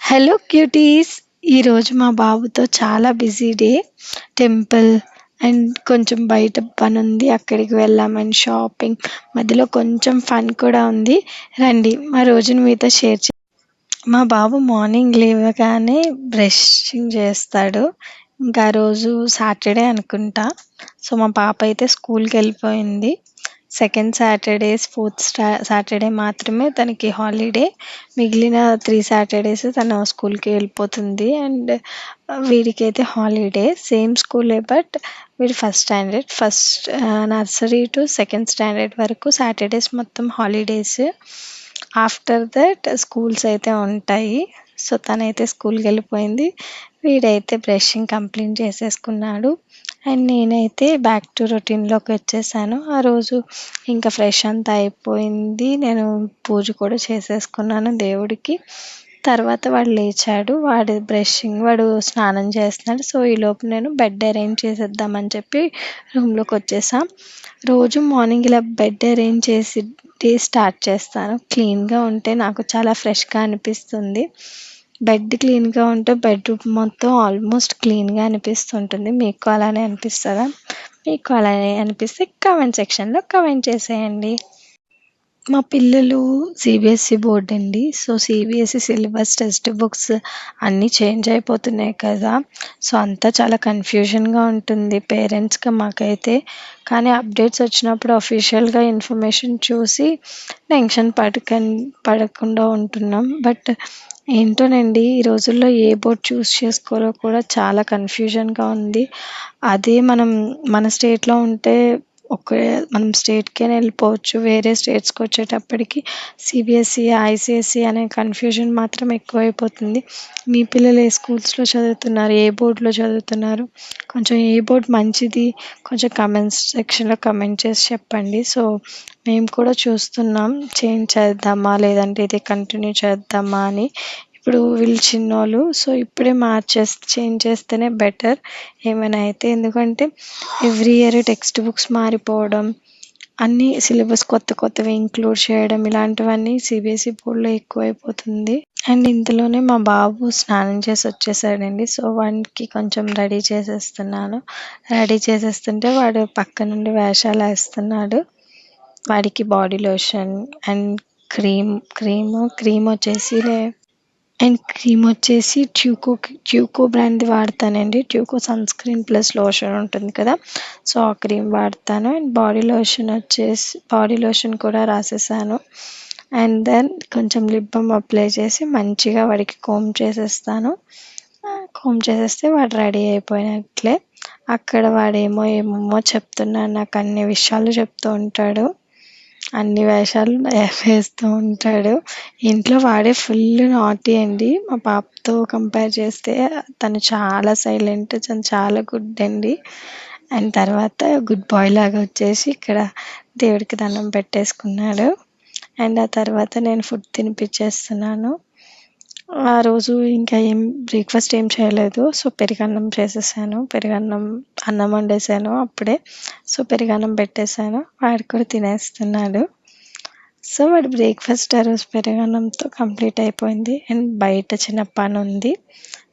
Hello cuties. ఈరోజు మా బాబుతో చాలా బిజీ డే. టెంపుల్ అండ్ కొంచెం బయట పనుంది. అక్కడికి వెళ్ళాం అండ్ షాపింగ్. మధ్యలో కొంచెం ఫన్ కూడా ఉంది. రండి మా రోజును మీతో షేర్ మా బాబు మార్నింగ్ లేవగానే బ్రషింగ్ చేస్తాడు. ఇంకా ఆ రోజు సాటర్డే అనుకుంటా. సో మా పాప అయితే స్కూల్కి వెళ్ళిపోయింది. సెకండ్ సాటర్డేస్, ఫోర్త్ సాటర్డే మాత్రమే తనకి హాలిడే. మిగిలిన 3 సాటర్డేస్ తను స్కూల్కి వెళ్ళిపోతుంది. అండ్ వీడికైతే హాలిడే సేమ్ స్కూలే, బట్ వీడు first standard. Nursery to second standard వరకు సాటర్డేస్ మొత్తం హాలిడేస్. ఆఫ్టర్ దట్ స్కూల్స్ అయితే ఉంటాయి. సో తనైతే స్కూల్కి వెళ్ళిపోయింది. వీడైతే బ్రషింగ్ కంప్లీట్ చేసేసుకున్నాడు. అండ్ నేనైతే బ్యాక్ టు రొటీన్లోకి వచ్చేసాను. ఆ రోజు ఇంకా ఫ్రెష్ అంతా అయిపోయింది. నేను పూజ కూడా చేసేసుకున్నాను దేవుడికి. తర్వాత వాడు లేచాడు. వాడు స్నానం చేస్తున్నాడు. సో ఈలోపు నేను బెడ్ అరేంజ్ చేసేద్దామని చెప్పి రూమ్లోకి వచ్చేసాం. రోజు మార్నింగ్ ఇలా బెడ్ అరేంజ్ చేసి డే స్టార్ట్ చేస్తాను. క్లీన్గా ఉంటే నాకు చాలా ఫ్రెష్గా అనిపిస్తుంది. బెడ్ క్లీన్గా ఉంటే బెడ్రూమ్ మొత్తం ఆల్మోస్ట్ క్లీన్గా అనిపిస్తుంటుంది. మీకు అలానే అనిపిస్తుందా? మీకు అలానే అనిపిస్తే కామెంట్ సెక్షన్లో కామెంట్ చేసేయండి. మా పిల్లలు సిబిఎస్ఈ బోర్డ్ అండి. So CBSE syllabus, text books అన్నీ చేంజ్ అయిపోతున్నాయి కదా. సో అంతా చాలా కన్ఫ్యూజన్గా ఉంటుంది పేరెంట్స్గా మాకైతే. కానీ అప్డేట్స్ వచ్చినప్పుడు అఫీషియల్గా ఇన్ఫర్మేషన్ చూసి టెన్షన్ పడకుండా ఉంటున్నాం. బట్ ఏంటోనండి, ఈ రోజుల్లో ఏ బోర్డ్ చూస్ చేసుకోవాలో కూడా చాలా కన్ఫ్యూజన్గా ఉంది. అదే మన స్టేట్లో ఉంటే మనం స్టేట్‌కైనా వెళ్ళిపోవచ్చు. వేరే స్టేట్స్‌కి వచ్చేటప్పటికి సిబిఎస్ఈ, ఐసీఎస్ఈ అనే కన్ఫ్యూజన్ మాత్రం ఎక్కువైపోతుంది. మీ పిల్లలు ఏ స్కూల్స్‌లో చదువుతున్నారు? ఏ బోర్డ్‌లో చదువుతున్నారు? కొంచెం ఏ బోర్డ్ మంచిది? కొంచెం కామెంట్స్ సెక్షన్‌లో కామెంట్ చేసి చెప్పండి. సో మేము కూడా చూస్తున్నాం, చేంజ్ చేద్దామా లేదంటే ఇదే కంటిన్యూ చేద్దామా అని. ఇప్పుడు వీళ్ళు చిన్నోళ్ళు. సో ఇప్పుడే చేంజ్ చేస్తేనే బెటర్ ఏమైనా అయితే. ఎందుకంటే ఎవ్రీ ఇయర్ టెక్స్ట్ బుక్స్ మారిపోవడం, అన్నీ సిలబస్ కొత్తవి ఇంక్లూడ్ చేయడం, ఇలాంటివన్నీ సిబిఎస్ఈ బోర్డ్లో ఎక్కువైపోతుంది. అండ్ ఇంతలోనే మా బాబు స్నానం చేసి వచ్చేసాడండి. సో వాడికి కొంచెం రెడీ చేసేస్తున్నాను. రెడీ చేసేస్తుంటే వాడు పక్క నుండి వేషాలు వేస్తున్నాడు. వాడికి బాడీ లోషన్ అండ్ క్రీమ్ వచ్చేసి Tuco బ్రాండ్ది వాడతానండి. Tuco sun screen plus lotion ఉంటుంది కదా, సో ఆ క్రీమ్ వాడతాను. అండ్ బాడీ లోషన్ కూడా రాసేసాను. అండ్ దెన్ కొంచెం లిప్ బామ్ అప్లై చేసి మంచిగా వాడికి కోమ్ చేసేస్తాను. కోమ్ చేసేస్తే వాడు రెడీ అయిపోయినట్లే. అక్కడ వాడేమో ఏమేమో చెప్తున్నాడు, నాకు అన్ని విషయాలు చెప్తూ ఉంటాడు. అన్ని వేషాలు వేస్తూ ఉంటాడు. ఇంట్లో వాడే ఫుల్ నాటీ అండి. మా పాపతో కంపేర్ చేస్తే తను చాలా సైలెంట్, తను చాలా గుడ్ అండి. అండ్ తర్వాత గుడ్ బాయ్ లాగా వచ్చేసి ఇక్కడ దేవుడికి దండం పెట్టేసుకున్నాడు. అండ్ ఆ తర్వాత నేను ఫుడ్ తినిపించేస్తున్నాను. ఆ రోజు ఇంకా బ్రేక్ఫాస్ట్ ఏం చేయలేదు. సో పెరుగన్నం చేసేసాను. అన్నం వండేసాను అప్పుడే. సో పెరుగన్నం పెట్టేశాను. వాడు కూడా తినేస్తున్నాడు. సో వాడి బ్రేక్ఫాస్ట్ ఆ రోజు పెరుగన్నంతో కంప్లీట్ అయిపోయింది. అండ్ బయట చిన్న పని ఉంది.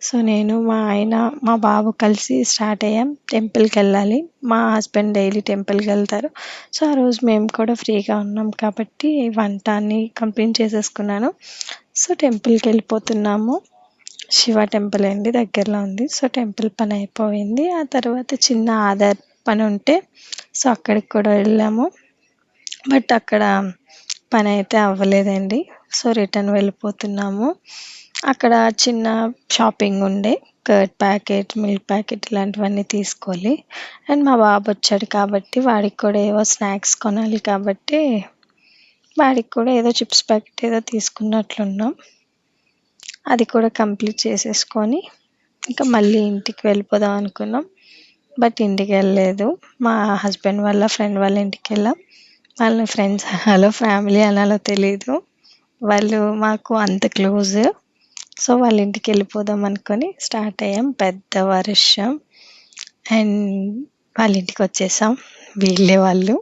సో నేను, మా ఆయన, మా బాబు కలిసి స్టార్ట్ అయ్యాం. టెంపుల్కి వెళ్ళాలి. మా హస్బెండ్ డైలీ టెంపుల్కి వెళ్తారు. సో ఆ రోజు మేము కూడా ఫ్రీగా ఉన్నాం కాబట్టి వంట అన్ని కంప్లీట్ చేసేసుకున్నాను. సో టెంపుల్కి వెళ్ళిపోతున్నాము. శివ టెంపుల్ అండి, దగ్గరలో ఉంది. సో టెంపుల్ పని అయిపోయింది. ఆ తర్వాత చిన్న ఆధార్ పని ఉంటే సో అక్కడికి కూడా వెళ్ళాము. బట్ అక్కడ పని అయితే అవ్వలేదండి. సో రిటర్న్ వెళ్ళిపోతున్నాము. అక్కడ చిన్న షాపింగ్ ఉండే, కర్డ్ ప్యాకెట్, మిల్క్ ప్యాకెట్ ఇలాంటివన్నీ తీసుకోవాలి. అండ్ మా బాబు వచ్చాడు కాబట్టి వాడికి కూడా ఏవో స్నాక్స్ కొనాలి కాబట్టి వాడికి కూడా ఏదో చిప్స్ ప్యాకెట్ ఏదో తీసుకున్నట్లున్నాం. అది కూడా కంప్లీట్ చేసేసుకొని ఇంకా మళ్ళీ ఇంటికి వెళ్ళిపోదాం అనుకున్నాం. బట్ ఇంటికి వెళ్ళలేదు. మా హస్బెండ్ వాళ్ళ ఫ్రెండ్ వాళ్ళ ఇంటికి వెళ్ళాం. వాళ్ళ ఫ్రెండ్స్ అనాలో ఫ్యామిలీ అనాలో తెలీదు. వాళ్ళు మాకు అంత క్లోజ్. సో వాళ్ళ ఇంటికి వెళ్ళిపోదాం అనుకొని స్టార్ట్ అయ్యాం. పెద్ద వర్షం. అండ్ వాళ్ళ ఇంటికి వచ్చేసాం, వాళ్ళు.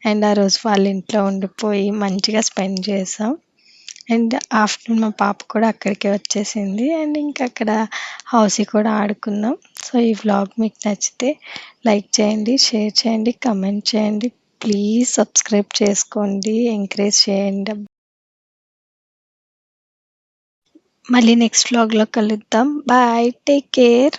అండ్ ఆ రోజు వాళ్ళ ఇంట్లో ఉండిపోయి మంచిగా స్పెండ్ చేసాం. అండ్ ఆఫ్టర్‌నూన్ మా పాప కూడా అక్కడికే వచ్చేసింది. అండ్ ఇంకా అక్కడ హౌసీ కూడా ఆడుకున్నాం. సో, ఈ వ్లాగ్ మీకు నచ్చితే లైక్ చేయండి, షేర్ చేయండి, కమెంట్ చేయండి. ప్లీజ్ సబ్స్క్రైబ్ చేసుకోండి. ఎంకరేజ్ చేయండి. మళ్ళీ నెక్స్ట్ వ్లాగ్‌లో కలుద్దాం. బాయ్. Take care.